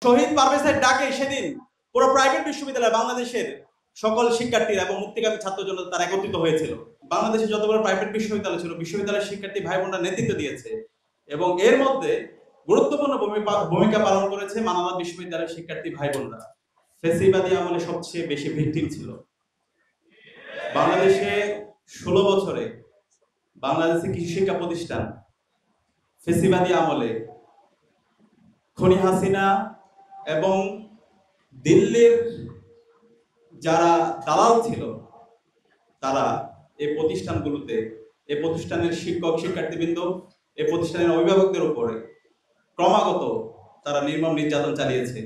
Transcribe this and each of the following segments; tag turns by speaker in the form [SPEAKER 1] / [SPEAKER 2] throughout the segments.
[SPEAKER 1] শহীদ পারভেজের ডাকে সেদিন পুরো প্রাইভেট বিশ্ববিদ্যালয় বাংলাদেশের সকল শিক্ষার্থীরা এবং মুক্তিকামী ছাত্র জনতা তারা একত্রিত হয়েছিল। বাংলাদেশে যতগুলো প্রাইভেট বিশ্ববিদ্যালয় ছিল, বিশ্ববিদ্যালয়ের শিক্ষার্থী ভাই বোনরা নেতৃত্ব দিয়েছে এবং এর মধ্যে গুরুত্বপূর্ণ ভূমিকা পালন করেছে মানবতা বিশ্ববিদ্যালয়ের শিক্ষার্থী ভাই বোনরা। ফেসিবাদী আমলে সবচেয়ে বেশি ভিকটিম ছিল। বাংলাদেশে 16 বছরে বাংলাদেশে কৃষি শিক্ষা প্রতিষ্ঠান ফেসিবাদী আমলে খনি হাসিনা এবং দিল্লির যারা দালাল ছিল তারা এই প্রতিষ্ঠানগুলোতে, এই প্রতিষ্ঠানের শিক্ষক শিক্ষার্থীবৃন্দ, এই প্রতিষ্ঠানের অভিভাবকদের উপরে ক্রমাগত তারা নির্মম নির্যাতন চালিয়েছে।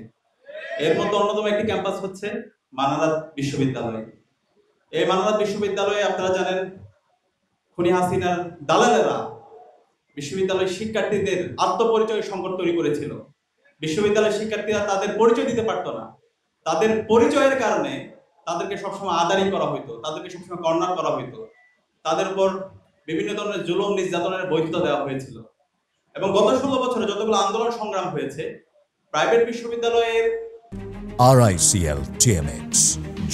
[SPEAKER 1] এর মধ্যে অন্যতম একটি ক্যাম্পাস হচ্ছে মানারাত বিশ্ববিদ্যালয়। এই মানারাত বিশ্ববিদ্যালয়ে আপনারা জানেন খনি হাসিনার দালালেরা বিশ্ববিদ্যালয়ের শিক্ষার্থীদের আত্মপরিচয় সংকট তৈরি করেছিল। বিশ্ববিদ্যালয়ের শিক্ষার্থীরা তাদের পরিচয় দিতে পারত না। তাদের পরিচয়ের কারণে তাদেরকে সবসময় আদারি করা হইতো, তাদেরকে সবসময় কর্নার করা হইতো, তাদের উপর বিভিন্ন ধরনের জুলুম নির্যাতনের বৈধতা দেওয়া হয়েছিল। এবং গত 16 বছরে যতগুলো আন্দোলন সংগ্রাম হয়েছে প্রাইভেট বিশ্ববিদ্যালয়ের
[SPEAKER 2] RICL TMX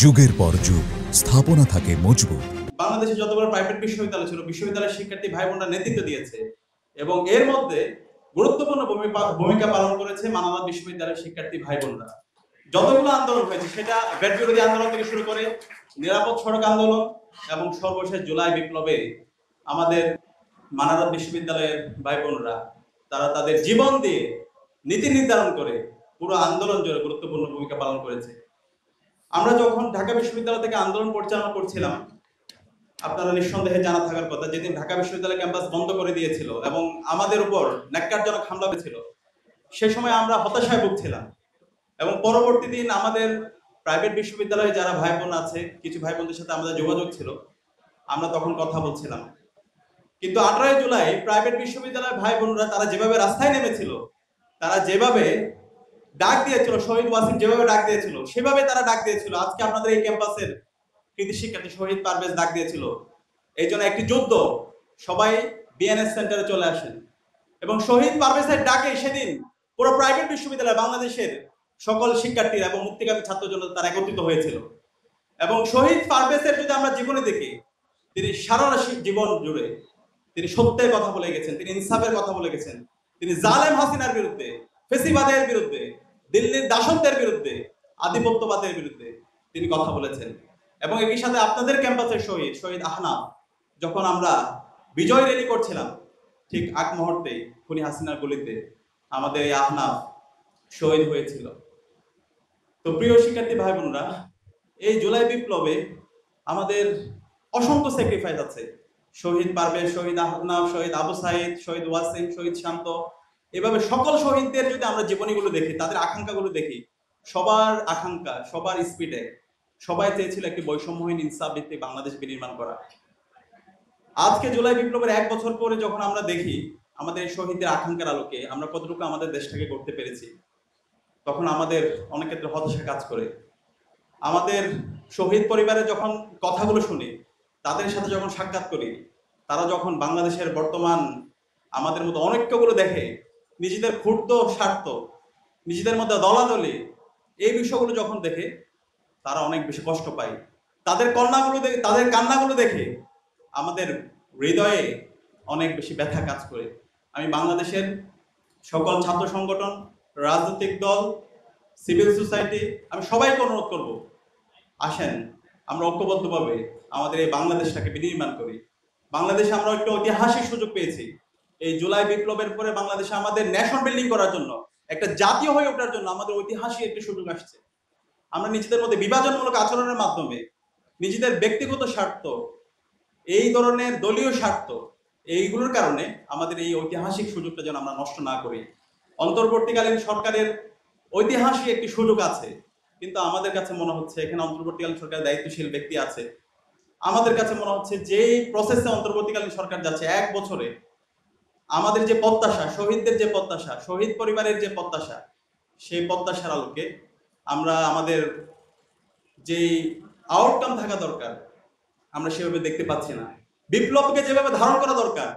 [SPEAKER 2] যুগের পর যুগ স্থাপনা থাকে মজবুত।
[SPEAKER 1] বাংলাদেশে যতগুলো প্রাইভেট বিশ্ববিদ্যালয় ছিল, বিশ্ববিদ্যালয়ের শিক্ষার্থী ভাই বোনরা নেতৃত্ব দিয়েছে এবং এর মধ্যে গুরুত্বপূর্ণ ভূমিকা পালন করেছে মানবতা বিশ্ববিদ্যালয়ের শিক্ষার্থী ভাই বোনরা। যতগুলো আন্দোলন হয়েছে সেটা ব্যাট বিরোধী আন্দোলন থেকে শুরু করে নিরাপদ সড়ক আন্দোলন এবং সর্বশেষ জুলাই বিপ্লবে আমাদের মানারত বিশ্ববিদ্যালয়ের ভাই বোনরা তারা তাদের জীবন দিয়ে নীতি নির্ধারণ করে পুরো আন্দোলন জুড়ে গুরুত্বপূর্ণ ভূমিকা পালন করেছে। আমরা যখন ঢাকা বিশ্ববিদ্যালয় থেকে আন্দোলন পরিচালনা করছিলাম, আপনারা নিঃসন্দেহে জানা থাকার কথা, যেদিন ঢাকা বিশ্ববিদ্যালয় ক্যাম্পাস বন্ধ করে দিয়েছিল এবং আমাদের উপর ন্যাক্কারজনক হামলা হয়েছিল, সে সময় আমরা হতাশায় ভুগছিলাম এবং পরবর্তী দিন আমাদের প্রাইভেট বিশ্ববিদ্যালয়ে যারা ভাই বোন আছে, কিছু ভাই বোনদের সাথে আমাদের যোগাযোগ ছিল, আমরা তখন কথা বলছিলাম। কিন্তু 18 জুলাই প্রাইভেট বিশ্ববিদ্যালয়ের ভাই বোনরা তারা যেভাবে রাস্তায় নেমেছিল, তারা যেভাবে ডাক দিয়েছিল, শহীদ ওয়াসিম যেভাবে ডাক দিয়েছিল সেভাবে তারা ডাক দিয়েছিল। আজকে আপনাদের এই ক্যাম্পাসের কৃতি শিক্ষার্থী শহীদ পারভেজ ডাক দিয়েছিল এই জন্য একটি যুদ্ধ, সবাই বিএনএস সেন্টারে চলে আসেন। এবং শহীদ পারভেজের ডাকে সেদিন পুরো প্রাইভেট বিশ্ববিদ্যালয় বাংলাদেশের সকল শিক্ষার্থীরা এবং মুক্তিকামী ছাত্র জনতা তারা একত্রিত হয়েছিল। এবং শহীদ পারভেজের যদি আমরা জীবনে দেখি, তিনি সারা জীবন জুড়ে তিনি সত্যের কথা বলে গেছেন, তিনি ইনসাফের কথা বলে গেছেন, তিনি জালেম হাসিনার বিরুদ্ধে, ফেসিবাদের বিরুদ্ধে, দিল্লির দাসত্বের বিরুদ্ধে, আধিপত্যবাদের বিরুদ্ধে তিনি কথা বলেছেন। এবং একই সাথে আপনাদের ক্যাম্পাসের শহীদ আহনাফ, যখন আমরা বিজয় র্যালি করছিলাম ঠিক আগ মুহূর্তেই খুনি হাসিনার গুলিতে আমাদের এই আহনাফ শহীদ হয়েছিল। তো প্রিয় শিক্ষার্থী ভাই বোনরা, এই জুলাই বিপ্লবে আমাদের অসংখ্য স্যাক্রিফাইস আছে। শহীদ পারভেজ, শহীদ আহনাফ, শহীদ আবু সাইদ, শহীদ ওয়াসিম, শহীদ শান্ত, এভাবে সকল শহীদদের যদি আমরা জীবনীগুলো দেখি, তাদের আকাঙ্ক্ষাগুলো দেখি, সবার আকাঙ্ক্ষা, সবার স্পিডে সবাই চেয়েছিল একটি বৈষম্যহীন ইনসাফ ভিত্তিক বাংলাদেশ বিনির্মাণ করা। আজকে জুলাই বিপ্লবের 1 বছর পরে যখন আমরা দেখি আমাদের এই শহীদদের আকাঙ্ক্ষার আলোকে আমরা কতটুকু আমাদের দেশটাকে করতে পেরেছি, তখন আমাদের অনেক ক্ষেত্রে হতাশা কাজ করে। আমাদের শহীদ পরিবারের যখন কথাগুলো শুনি, তাদের সাথে যখন সাক্ষাৎ করি, তারা যখন বাংলাদেশের বর্তমান আমাদের মতো অনৈক্যগুলো দেখে, নিজেদের ক্ষুদ্র স্বার্থ, নিজেদের মধ্যে দলাদলি, এই বিষয়গুলো যখন দেখে তারা অনেক বেশি কষ্ট পায়। তাদের কান্নাগুলো দেখে আমাদের হৃদয়ে অনেক বেশি ব্যথা কাজ করে। আমি বাংলাদেশের সকল ছাত্র সংগঠন, রাজনৈতিক দল, সিভিল সোসাইটি, আমি সবাইকে অনুরোধ করব, আসেন আমরা ঐক্যবদ্ধভাবে আমাদের এই বাংলাদেশটাকে বিনির্মাণ করি। বাংলাদেশে আমরা একটা ঐতিহাসিক সুযোগ পেয়েছি। এই জুলাই বিপ্লবের পরে বাংলাদেশে আমাদের ন্যাশন বিল্ডিং করার জন্য, একটা জাতীয় হয়ে ওঠার জন্য আমাদের ঐতিহাসিক একটি সুযোগ আসছে। আমরা নিজেদের মধ্যে বিভাজনমূলক আচরণের মাধ্যমে নিজেদের ব্যক্তিগত স্বার্থ, এই ধরনের দলীয় স্বার্থ, এইগুলোর কারণে আমাদের এই ঐতিহাসিক সুযোগটা যেন আমরা নষ্ট না করি। অন্তর্বর্তীকালীন সরকারের ঐতিহাসিক একটি সুযোগ আছে, কিন্তু আমাদের কাছে মনে হচ্ছে এখানে অন্তর্বর্তীকালীন সরকারের দায়িত্বশীল ব্যক্তি আছে, আমাদের কাছে মনে হচ্ছে যে প্রসেসে অন্তর্বর্তীকালীন সরকার যাচ্ছে 1 বছরে আমাদের যে প্রত্যাশা, শহীদদের যে প্রত্যাশা, শহীদ পরিবারের যে প্রত্যাশা, সেই প্রত্যাশার আলোকে আমরা আমাদের যে আউটকাম থাকা দরকার আমরা সেভাবে দেখতে পাচ্ছি না। বিপ্লবকে যেভাবে ধারণ করা দরকার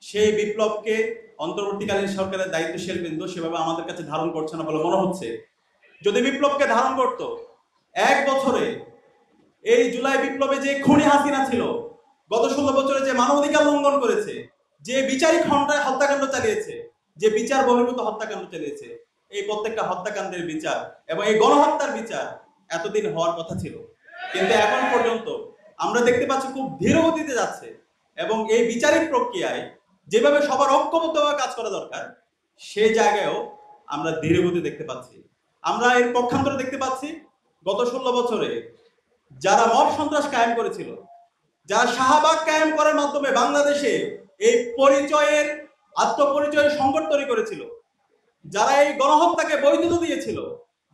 [SPEAKER 1] সেই বিপ্লবকে অন্তর্বর্তীকালীন সরকারের দায়িত্বশীল বিন্দু সেভাবে আমাদের কাছে ধারণ করছে না বলে মনে হচ্ছে। যদি বিপ্লবকে ধারণ করত, 1 বছরে এই জুলাই বিপ্লবে যে খুনি হাসিনা ছিল, গত 16 বছরে যে মানবাধিকার লঙ্ঘন করেছে, যে বিচারিক হত্যাকাণ্ড চালিয়েছে, যে বিচার বহির্ভূত হত্যাকাণ্ড চালিয়েছে, এই প্রত্যেকটা হত্যাকাণ্ডের বিচার এবং এই গণহত্যার বিচার এতদিন হওয়ার কথা ছিল, কিন্তু এখন পর্যন্ত আমরা দেখতে পাচ্ছি খুব ধীর গতিতে যাচ্ছে। এবং এই বিচারিক প্রক্রিয়ায় যেভাবে সবার ঐক্যবদ্ধভাবে কাজ করা দরকার, সেই জায়গায়ও আমরা ধীর গতি দেখতে পাচ্ছি। আমরা এর পক্ষান্তরে দেখতে পাচ্ছি গত 16 বছরে যারা মব সন্ত্রাস কায়েম করেছিল, যারা শাহবাগ কায়েম করার মাধ্যমে বাংলাদেশে এই পরিচয়ের আত্মপরিচয়ের সংকট তৈরি করেছিল, যারা এই গণহত্যাকে বৈধতা দিয়েছিল,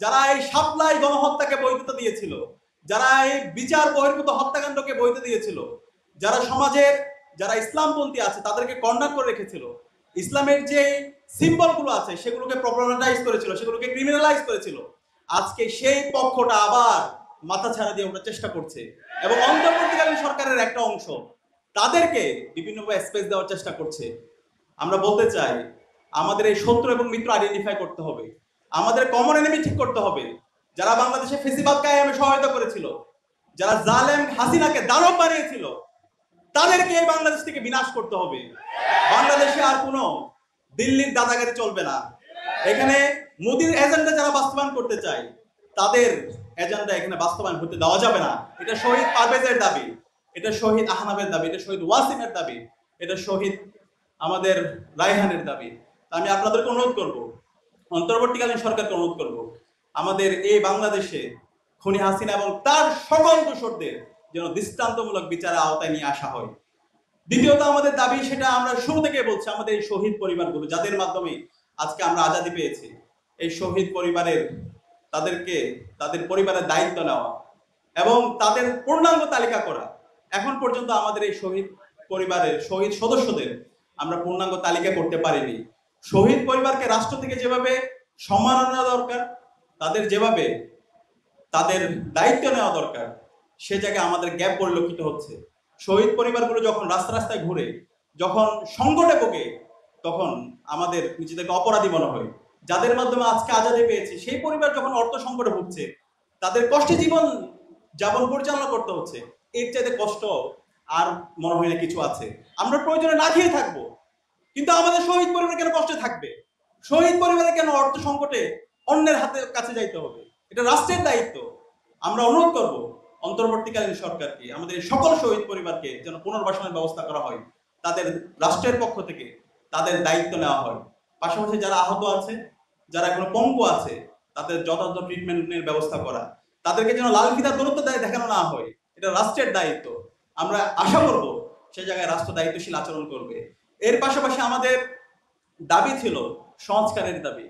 [SPEAKER 1] যারা এই শাপলাই গণহত্যাকে বৈধতা দিয়েছিল, যারা এই বিচার বহির্ভূত হত্যাকাণ্ডকে বৈধতা দিয়েছিল, যারা সমাজের যারা ইসলামপন্থী আছে তাদেরকে কর্নার করে রেখেছিল, ইসলামের যে সিম্বলগুলো আছে সেগুলোকে প্রপাগান্ডাইজ করেছিল, সেগুলোকে ক্রিমিনালাইজ করেছিল, আজকে সেই পক্ষটা আবার মাথা ছাড়া দিয়ে ওঠার চেষ্টা করছে। এবং অন্তর্বর্তীকালীন সরকারের একটা অংশ তাদেরকে বিভিন্নভাবে স্পেস দেওয়ার চেষ্টা করছে। আমরা বলতে চাই, আমাদের এই শত্রু এবং মিত্র আইডেন্টিফাই করতে হবে, আমাদের কমন এনিমি ঠিক করতে হবে। যারা বাংলাদেশে ফেসিবাদ কায়েমে সহায়তা করেছিল, যারা জালেম হাসিনাকে দানব বানিয়েছিল, তাদেরকে এই বাংলাদেশ থেকে বিনাশ করতে হবে। বাংলাদেশে আর কোনো দিল্লির দাদাগিরি চলবে না। এখানে মোদির এজেন্ডা যারা বাস্তবায়ন করতে চায়, তাদের এজেন্ডা এখানে বাস্তবায়ন হতে দেওয়া যাবে না। এটা শহীদ পারভেজের দাবি, এটা শহীদ আহনাবের দাবি, এটা শহীদ ওয়াসিমের দাবি, এটা শহীদ আমাদের রায়হানের দাবি। আমি আপনাদেরকে অনুরোধ করব, অন্তর্বর্তীকালীন সরকারকে অনুরোধ করব, আমাদের এই বাংলাদেশে খুনি হাসিনা এবং তার সকল দোষরদের যেন দৃষ্টান্তমূলক বিচারের আওতায় নিয়ে আসা হয়। দ্বিতীয়ত আমাদের দাবি, সেটা আমরা শুরু থেকে বলছি, আমাদের এই শহীদ পরিবারগুলো যাদের মাধ্যমে আজকে আমরা আজাদি পেয়েছি, এই শহীদ পরিবারের তাদেরকে তাদের পরিবারের দায়িত্ব নেওয়া এবং তাদের পূর্ণাঙ্গ তালিকা করা। এখন পর্যন্ত আমাদের এই শহীদ পরিবারের শহীদ সদস্যদের আমরা পূর্ণাঙ্গ তালিকা করতে পারিনি। শহীদ পরিবারকে রাষ্ট্র থেকে যেভাবে সম্মাননা দরকার, তাদের যেভাবে তাদের দায়িত্ব নেওয়া দরকার, সে জায়গায় আমাদের গ্যাপ পরিলক্ষিত হচ্ছে। শহীদ পরিবারগুলো যখন রাস্তা রাস্তায় ঘুরে, যখন সংকটে ভোগে, তখন আমাদের নিজেদেরকে অপরাধী মনে হয়। যাদের মাধ্যমে আজকে আজাদি পেয়েছি, সেই পরিবার যখন অর্থ সংকটে ভুগছে, তাদের কষ্টে জীবন যাপন পরিচালনা করতে হচ্ছে, এর চাইতে কষ্ট আর মনে হয় না কিছু আছে। আমরা প্রয়োজনে না খেয়ে থাকবো, কিন্তু আমাদের শহীদ পরিবার কেন কষ্টে থাকবে? শহীদ পরিবারে কেন অর্থ সংকটে অন্যের হাতে কাছে যাইতে হবে? এটা রাষ্ট্রের দায়িত্ব। আমরা অনুরোধ করব অন্তর্বর্তীকালীন সরকারকে, আমাদের সকল শহীদ পরিবারকে যেন পুনর্বাসনের ব্যবস্থা করা হয়, তাদের রাষ্ট্রের পক্ষ থেকে তাদের দায়িত্ব নেওয়া হয়। পাশাপাশি যারা আহত আছে, যারা কোনো পঙ্গু আছে, তাদের যথাযথ ট্রিটমেন্টের ব্যবস্থা করা, তাদেরকে যেন লাল ফিতার দূরত্ব দেখানো না হয়, এটা রাষ্ট্রের দায়িত্ব। আমরা আশা করব সে জায়গায় রাষ্ট্র দায়িত্বশীল আচরণ করবে। এর পাশাপাশি আমাদের দাবি ছিল সংস্কারের দাবি।